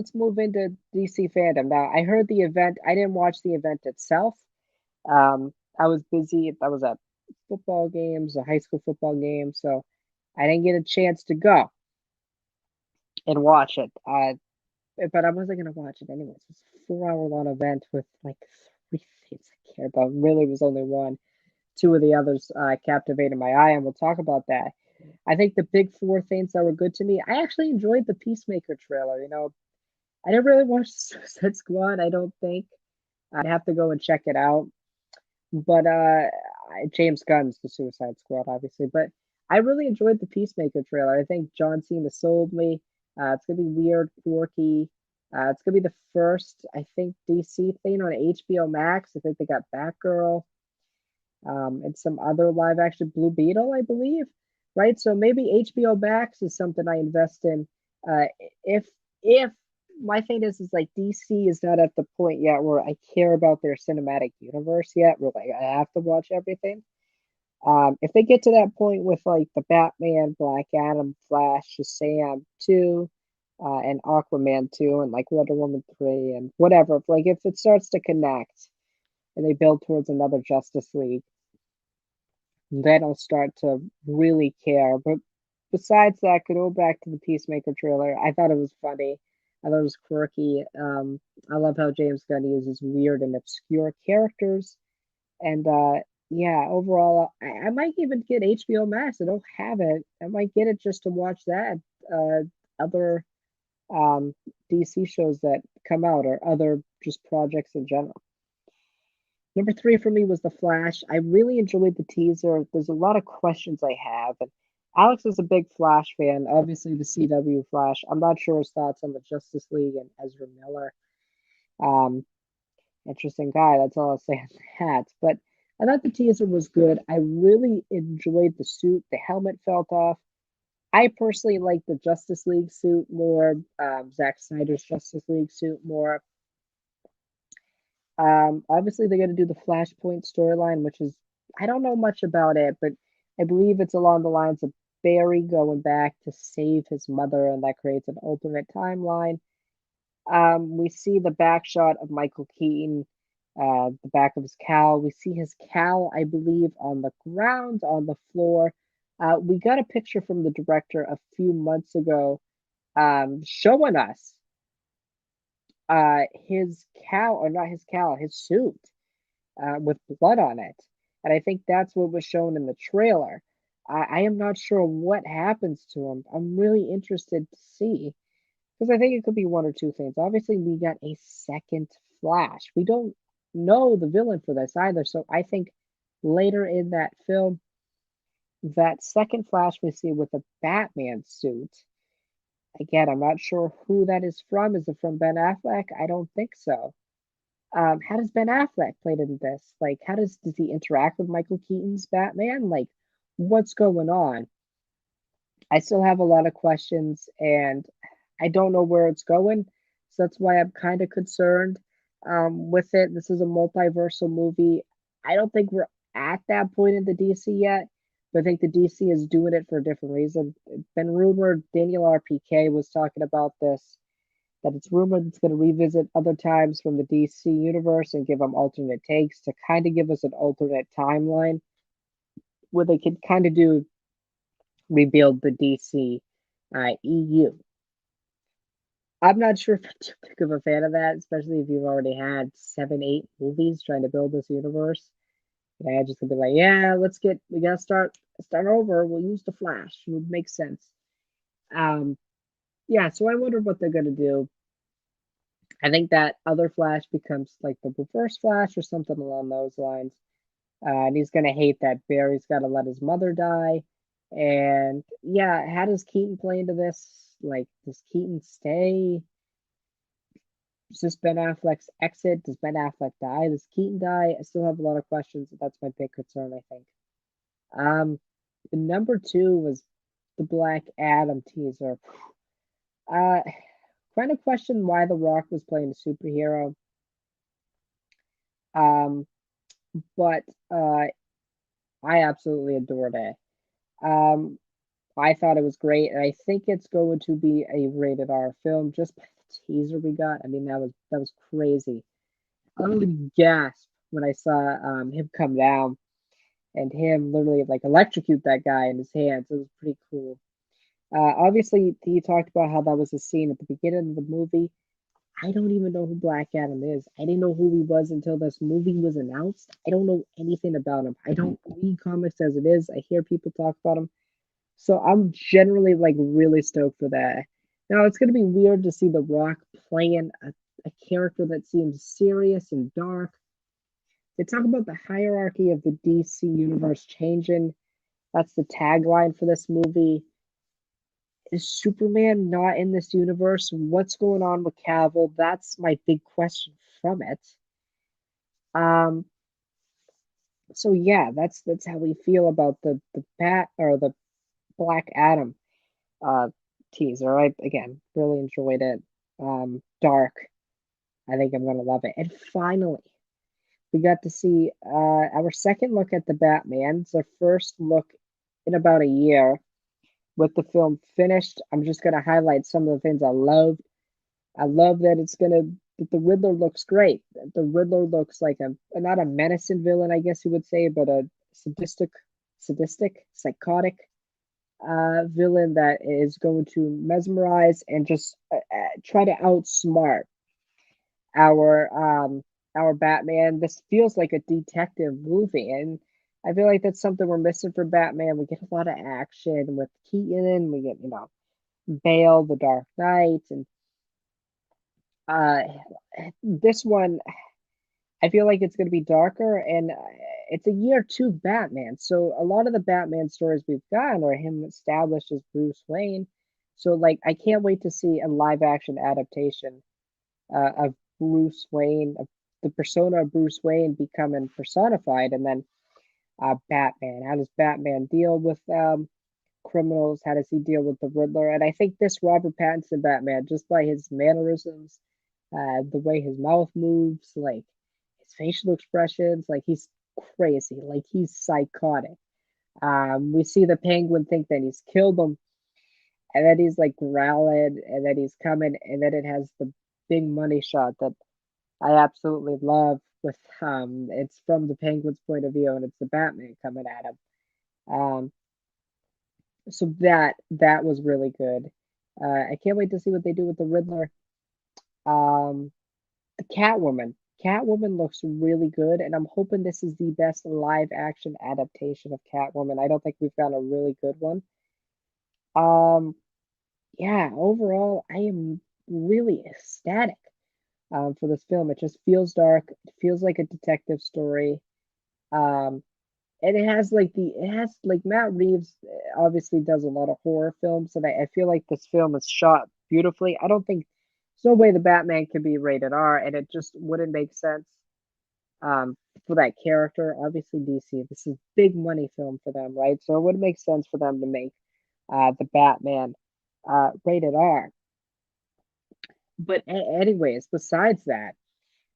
let's move into DC fandom. Now, I heard the event. I didn't watch the event itself. I was busy. I was at football games, a high school football game, so I didn't get a chance to go and watch it. But I wasn't gonna watch it anyways. It's a 4 hour long event with like three things I care about. Really, was only one. Two of the others captivated my eye, and we'll talk about that. I think the big four things that were good to me. I actually enjoyed the Peacemaker trailer. I didn't really watch Suicide Squad. I don't think I'd have to go and check it out. But James Gunn's the Suicide Squad, obviously. But I really enjoyed the Peacemaker trailer. I think John Cena sold me. It's gonna be weird, quirky. It's gonna be the first, I think, DC thing on HBO Max. I think they got Batgirl, and some other live action Blue Beetle, I believe. Right? So maybe HBO Max is something I invest in. Uh, if my thing is like DC is not at the point yet where I care about their cinematic universe yet, where like I have to watch everything. If they get to that point with like the Batman, Black Adam, Flash, Shazam 2, and Aquaman 2, and like Wonder Woman 3, and whatever, like if it starts to connect and they build towards another Justice League, then I'll start to really care. But besides that, go back to the Peacemaker trailer. I thought it was funny. I thought it was quirky. I love how James Gunn uses weird and obscure characters. And yeah, overall, I might even get HBO Max. I don't have it. I might get it just to watch that. Other um, DC shows that come out or other just projects in general. Number three for me was The Flash. I really enjoyed the teaser. There's a lot of questions I have. And Alex is a big Flash fan, obviously the CW Flash. I'm not sure his thoughts on the Justice League and Ezra Miller. Um, Interesting guy. That's all I'll say on that. But I thought the teaser was good. I really enjoyed the suit. The helmet felt off. I personally like the Justice League suit more, Zack Snyder's Justice League suit more. Obviously, they're going to do the Flashpoint storyline, which is, I don't know much about it, but I believe it's along the lines of Barry going back to save his mother, and that creates an alternate timeline. We see the back shot of Michael Keaton, the back of his cowl. We see his cowl, I believe, on the ground, on the floor. We got a picture from the director a few months ago, showing us his cowl, or not his cowl, his suit, with blood on it. And I think that's what was shown in the trailer. I am not sure what happens to him. I'm really interested to see. Because I think it could be one or two things. Obviously, we got a second Flash. We don't know the villain for this either. So I think later in that film, that second Flash we see with a Batman suit. Again, I'm not sure who that is from. Is it from Ben Affleck? I don't think so. How does Ben Affleck play into this? Like, how does he interact with Michael Keaton's Batman? Like, what's going on? I still have a lot of questions, and I don't know where it's going. So that's why I'm kind of concerned with it. This is a multiversal movie. I don't think we're at that point in the DC yet, but I think the DC is doing it for a different reason. It's been rumored, Daniel RPK was talking about this, that it's rumored it's going to revisit other times from the DC universe and give them alternate takes to kind of give us an alternate timeline where they could kind of do rebuild the DC EU. I'm not sure if I'm too big of a fan of that, especially if you've already had 7, 8 movies trying to build this universe. And I just gonna be like, yeah, we gotta start over. We'll use the Flash. It would make sense. Um, yeah, so I wonder what they're gonna do. I think that other Flash becomes like the reverse Flash or something along those lines. And he's gonna hate that Barry's gotta let his mother die. And yeah, how does Keaton play into this? Like, does Keaton stay? Is this Ben Affleck's exit? Does Ben Affleck die? Does Keaton die? I still have a lot of questions. That's my big concern, I think. Um, the number two was the Black Adam teaser. Uh, kind of question why The Rock was playing a superhero. Um, but I absolutely adored it. Um, I thought it was great, and I think it's going to be a rated R film just by teaser we got. I mean, that was crazy. I literally gasped when I saw him come down and him literally like electrocute that guy in his hands. It was pretty cool. Obviously, he talked about how that was a scene at the beginning of the movie. I don't even know who Black Adam is. I didn't know who he was until this movie was announced. I don't know anything about him. I don't read comics as it is. I hear people talk about him. So I'm generally like really stoked for that. Now it's gonna be weird to see The Rock playing a character that seems serious and dark. They talk about the hierarchy of the DC universe changing. That's the tagline for this movie. Is Superman not in this universe? What's going on with Cavill? That's my big question from it. Um, so yeah, that's how we feel about the Bat or the Black Adam uh teaser. I again really enjoyed it. Dark. I think I'm gonna love it. And finally, we got to see our second look at the Batman. It's our first look in about a year with the film finished. I'm just gonna highlight some of the things I love. I love that that the Riddler looks great. The Riddler looks like a not a menacing villain, I guess you would say, but a psychotic villain that is going to mesmerize and just try to outsmart our our Batman. This feels like a detective movie, and I feel like that's something we're missing for Batman. We get a lot of action with Keaton. We get Bale, the Dark Knight, and uh, this one I feel like it's going to be darker, and it's a year two Batman. So a lot of the Batman stories we've gotten are him established as Bruce Wayne. So like, I can't wait to see a live action adaptation of Bruce Wayne, of the persona of Bruce Wayne becoming personified, and then Batman. How does Batman deal with criminals? How does he deal with the Riddler? And I think this Robert Pattinson Batman, just by his mannerisms, the way his mouth moves, like his facial expressions, like he's crazy, like he's psychotic. We see the Penguin think that he's killed him, and then he's like growling, and then he's coming, and then it has the big money shot that I absolutely love. With it's from the Penguin's point of view, and it's the Batman coming at him. Um, so that was really good. I can't wait to see what they do with the Riddler. Um, Catwoman. Catwoman looks really good, and I'm hoping this is the best live action adaptation of Catwoman. I don't think we've got a really good one. Um, yeah, overall, I am really ecstatic for this film. It just feels dark. It feels like a detective story. Um, and it has like Matt Reeves obviously does a lot of horror films, and I feel like this film is shot beautifully. I don't think there's no way the Batman can be rated R, and it just wouldn't make sense for that character. Obviously, DC, this is big money film for them, right? So it would make sense for them to make the Batman rated R. But anyways, besides that,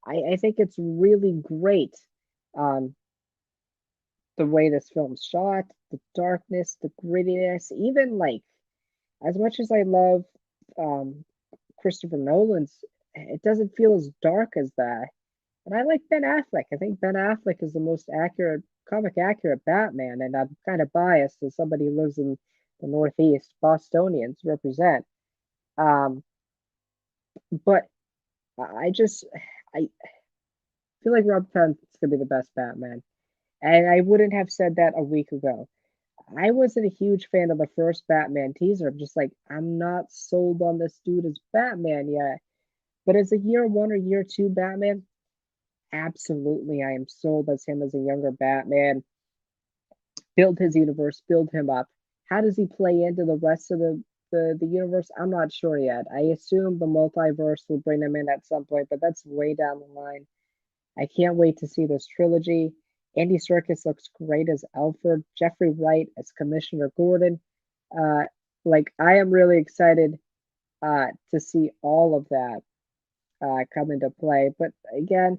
I think it's really great. Um, the way this film's shot, the darkness, the grittiness, even like as much as I love um, Christopher Nolan's, it doesn't feel as dark as that. And I like Ben Affleck. I think Ben Affleck is the most accurate, comic accurate Batman, and I'm kind of biased as somebody who lives in the Northeast. Bostonians represent. Um, but I just I feel like Robert Pattinson's gonna be the best Batman, and I wouldn't have said that a week ago. I wasn't a huge fan of the first Batman teaser. I'm just like, I'm not sold on this dude as Batman yet. But as a year one or year two Batman, absolutely, I am sold as him as a younger Batman. Build his universe, build him up. How does he play into the rest of the universe? I'm not sure yet. I assume the multiverse will bring him in at some point, but that's way down the line. I can't wait to see this trilogy. Andy Serkis looks great as Alfred. Jeffrey Wright as Commissioner Gordon. Uh, like I am really excited to see all of that come into play. But again,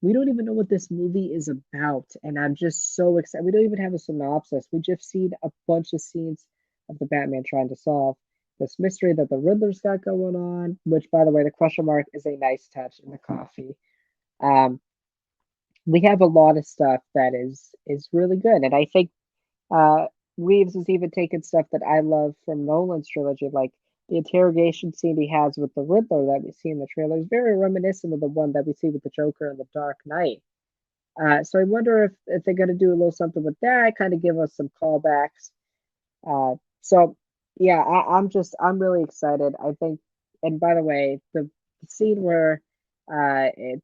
we don't even know what this movie is about, and I'm just so excited. We don't even have a synopsis. We just seen a bunch of scenes of the Batman trying to solve this mystery that the Riddler's got going on, which, by the way, the question mark is a nice touch in the coffee. Um, we have a lot of stuff that is really good, and I think uh, Reeves has even taken stuff that I love from Nolan's trilogy, like the interrogation scene he has with the Riddler that we see in the trailer is very reminiscent of the one that we see with the Joker in The Dark Knight. So I wonder if they're going to do a little something with that, kind of give us some callbacks. So yeah, I'm really excited. I think, and by the way, the scene where the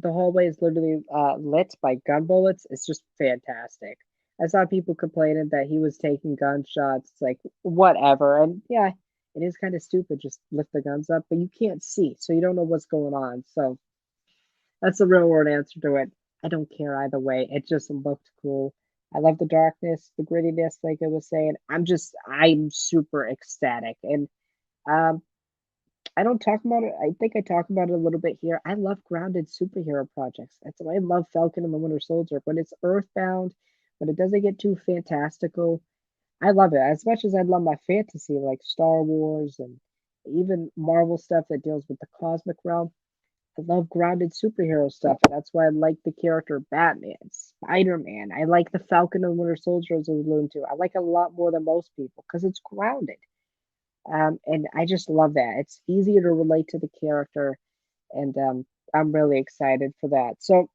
hallway is literally lit by gun bullets is just fantastic. I saw people complaining that he was taking gunshots, like whatever, and yeah, it is kind of stupid. Just lift the guns up, but you can't see, so you don't know what's going on. So that's the real world answer to it. I don't care either way. It just looked cool. I love the darkness, the grittiness, like I was saying. I'm super ecstatic. And um, I don't talk about it. I think I talk about it a little bit here. I love grounded superhero projects. That's why I love Falcon and the Winter Soldier. When it's earthbound, when it doesn't get too fantastical, I love it. As much as I love my fantasy, like Star Wars and even Marvel stuff that deals with the cosmic realm. I love grounded superhero stuff. That's why I like the character Batman, Spider-Man. I like the Falcon and Winter Soldier as I was alluding to. I like it a lot more than most people because it's grounded. And I just love that. It's easier to relate to the character, and I'm really excited for that. So